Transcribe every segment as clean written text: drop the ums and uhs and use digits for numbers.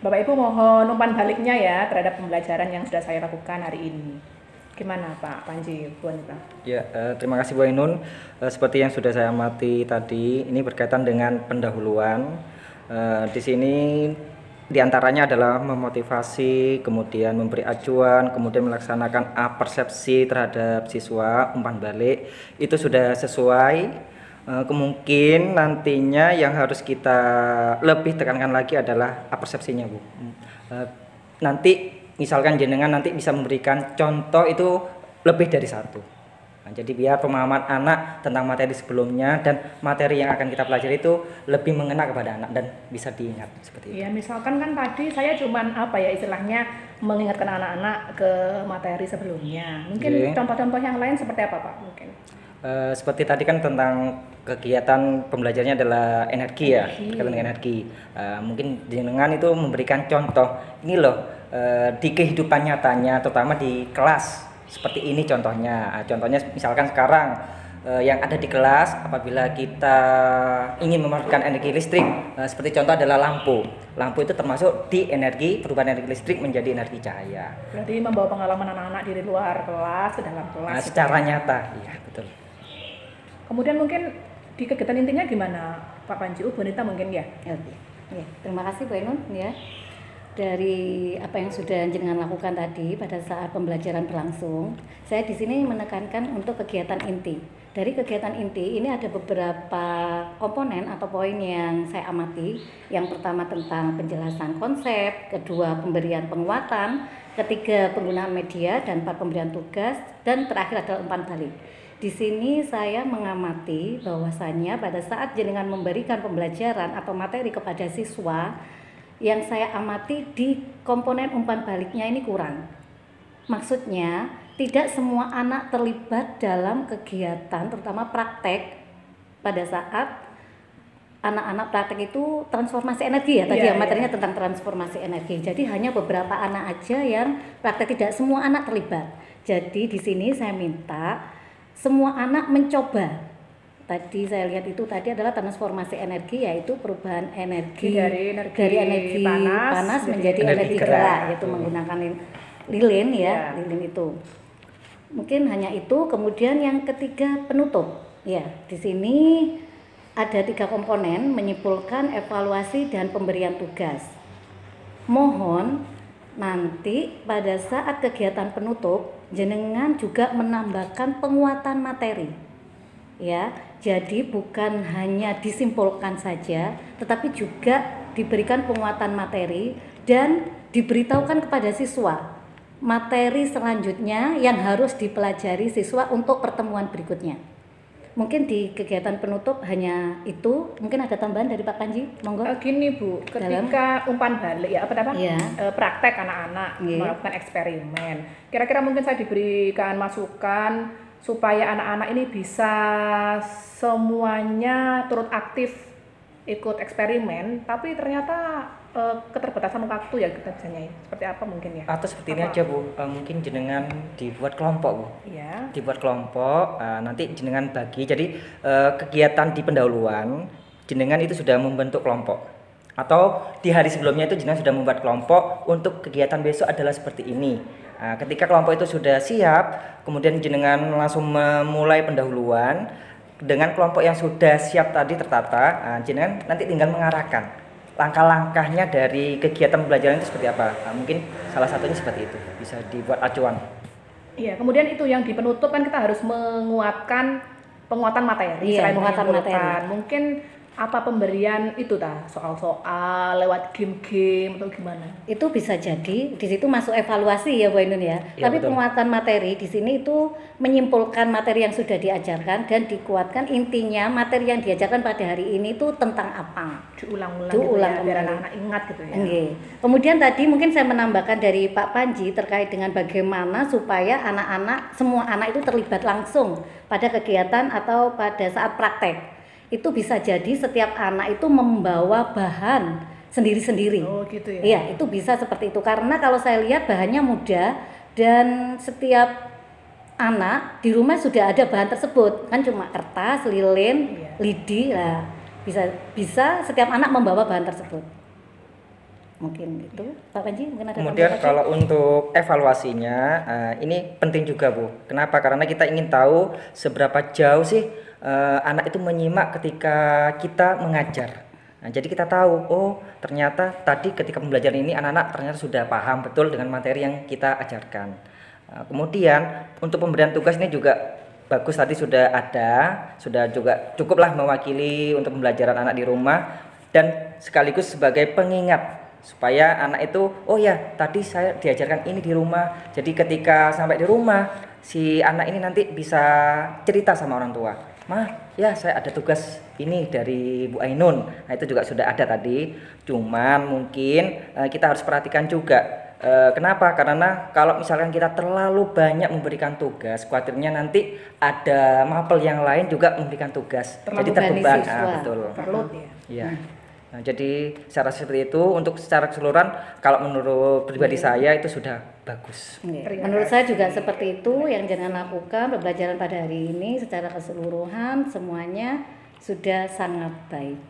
Bapak Ibu mohon umpan baliknya ya terhadap pembelajaran yang sudah saya lakukan hari ini. Gimana Pak Panji, Bu Anita? Ya, terima kasih Bu Ainun. Seperti yang sudah saya amati tadi, ini berkaitan dengan pendahuluan. Di sini diantaranya adalah memotivasi, kemudian memberi acuan, kemudian melaksanakan persepsi terhadap siswa, umpan balik. Itu sudah sesuai. Kemungkin nantinya yang harus kita lebih tekankan lagi adalah persepsinya, Bu. Nanti misalkan jenengan nanti bisa memberikan contoh itu lebih dari satu. Nah, jadi biar pemahaman anak tentang materi sebelumnya dan materi yang akan kita pelajari itu lebih mengena kepada anak dan bisa diingat seperti itu. Ya, misalkan kan tadi saya cuman istilahnya mengingatkan anak-anak ke materi sebelumnya. Mungkin contoh-contoh yang lain seperti apa Pak? Mungkin. Seperti tadi kan tentang kegiatan pembelajarannya adalah energi ya, berkaitan dengan energi. Mungkin jenengan itu memberikan contoh ini loh di kehidupan nyatanya, terutama di kelas seperti ini contohnya. Contohnya misalkan sekarang yang ada di kelas apabila kita ingin memanfaatkan energi listrik, seperti contoh adalah lampu. Lampu itu termasuk di energi perubahan energi listrik menjadi energi cahaya. Berarti membawa pengalaman anak-anak dari luar kelas ke dalam kelas. Secara nyata, iya betul. Kemudian mungkin di kegiatan intinya gimana Pak Panji? Bu Anita mungkin ya? Oke. Ya, terima kasih Bu Ainun ya. Dari apa yang sudah jenengan lakukan tadi pada saat pembelajaran berlangsung, saya di sini menekankan untuk kegiatan inti. Dari kegiatan inti ini ada beberapa komponen atau poin yang saya amati. Yang pertama tentang penjelasan konsep, kedua pemberian penguatan, ketiga penggunaan media, dan empat pemberian tugas, dan terakhir adalah umpan balik. Di sini saya mengamati bahwasannya pada saat jenengan memberikan pembelajaran atau materi kepada siswa, yang saya amati di komponen umpan baliknya ini kurang. Maksudnya tidak semua anak terlibat dalam kegiatan terutama praktek pada saat anak-anak praktek itu transformasi energi ya tadi materinya tentang transformasi energi. Jadi hanya beberapa anak aja yang praktek, tidak semua anak terlibat. Jadi di sini saya minta semua anak mencoba. Tadi saya lihat itu tadi adalah transformasi energi, yaitu perubahan energi dari energi panas menjadi energi gerak, yaitu menggunakan lilin ya, lilin itu. Mungkin hanya itu. Kemudian yang ketiga penutup. Ya, di sini ada 3 komponen, menyimpulkan, evaluasi, dan pemberian tugas. Mohon nanti pada saat kegiatan penutup jenengan juga menambahkan penguatan materi. Ya, jadi bukan hanya disimpulkan saja, tetapi juga diberikan penguatan materi dan diberitahukan kepada siswa materi selanjutnya yang harus dipelajari siswa untuk pertemuan berikutnya. Mungkin di kegiatan penutup hanya itu. Mungkin ada tambahan dari Pak Panji, monggo. Gini Bu, ketika umpan balik praktek anak-anak melakukan eksperimen, kira-kira mungkin saya diberikan masukan supaya anak-anak ini bisa semuanya turut aktif ikut eksperimen, tapi ternyata keterbatasan waktu ya kita bisanya seperti apa mungkin ya? Atau seperti ini aja Bu, mungkin jenengan dibuat kelompok Bu. Iya. Dibuat kelompok, nanti jenengan bagi. Jadi kegiatan di pendahuluan jenengan itu sudah membentuk kelompok. Atau di hari sebelumnya itu jenengan sudah membuat kelompok untuk kegiatan besok adalah seperti ini. Ketika kelompok itu sudah siap, kemudian jenengan langsung memulai pendahuluan dengan kelompok yang sudah siap tadi tertata. Jenengan nanti tinggal mengarahkan langkah-langkahnya dari kegiatan pembelajaran itu seperti apa. Mungkin salah satunya seperti itu, bisa dibuat acuan. Iya, kemudian itu yang di penutup kan kita harus menguatkan penguatan materi. Iya, penguatan materi. Mungkin apa pemberian itu soal-soal lewat game-game atau gimana? Itu bisa jadi di situ masuk evaluasi ya Bu Ainun ya. Tapi betul. Penguatan materi di sini itu menyimpulkan materi yang sudah diajarkan dan dikuatkan intinya materi yang diajarkan pada hari ini itu tentang apa. Diulang-ulang gitu ya, biar anak-anak ingat gitu ya. Okay. Kemudian tadi mungkin saya menambahkan dari Pak Panji terkait dengan bagaimana supaya anak-anak, semua anak itu terlibat langsung pada kegiatan atau pada saat praktek. Itu bisa jadi setiap anak itu membawa bahan sendiri-sendiri. Oh gitu ya. Iya, itu bisa seperti itu. Karena kalau saya lihat bahannya mudah dan setiap anak di rumah sudah ada bahan tersebut. Kan cuma kertas, lilin, lidi lah. Bisa setiap anak membawa bahan tersebut. mungkin itu. Pak Panji mungkin ada Kemudian tambahan kalau untuk evaluasinya ini penting juga Bu. Kenapa? Karena kita ingin tahu seberapa jauh sih anak itu menyimak ketika kita mengajar. Nah, jadi kita tahu, oh ternyata tadi ketika pembelajaran ini anak-anak ternyata sudah paham betul dengan materi yang kita ajarkan. Kemudian untuk pemberian tugas ini juga bagus, tadi sudah ada, sudah juga cukuplah mewakili untuk pembelajaran anak di rumah dan sekaligus sebagai pengingat supaya anak itu, oh ya tadi saya diajarkan ini di rumah, jadi ketika sampai di rumah si anak ini nanti bisa cerita sama orang tua, mah ya saya ada tugas ini dari Bu Ainun. Nah itu juga sudah ada tadi, cuman mungkin kita harus perhatikan juga. Kenapa? Karena kalau misalkan kita terlalu banyak memberikan tugas, khawatirnya nanti ada mapel yang lain juga memberikan tugas, terlalu jadi terbeban. betul. Overload ya. Iya. Nah, jadi secara seperti itu untuk secara keseluruhan kalau menurut pribadi saya itu sudah bagus. Menurut saya juga seperti itu yang jangan lakukan. Pembelajaran pada hari ini secara keseluruhan semuanya sudah sangat baik.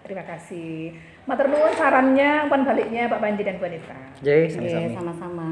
Terima kasih. Matur nuwun sarannya, umpan baliknya Pak Panji dan Bu Anita. Jadi sama-sama. Sama-sama.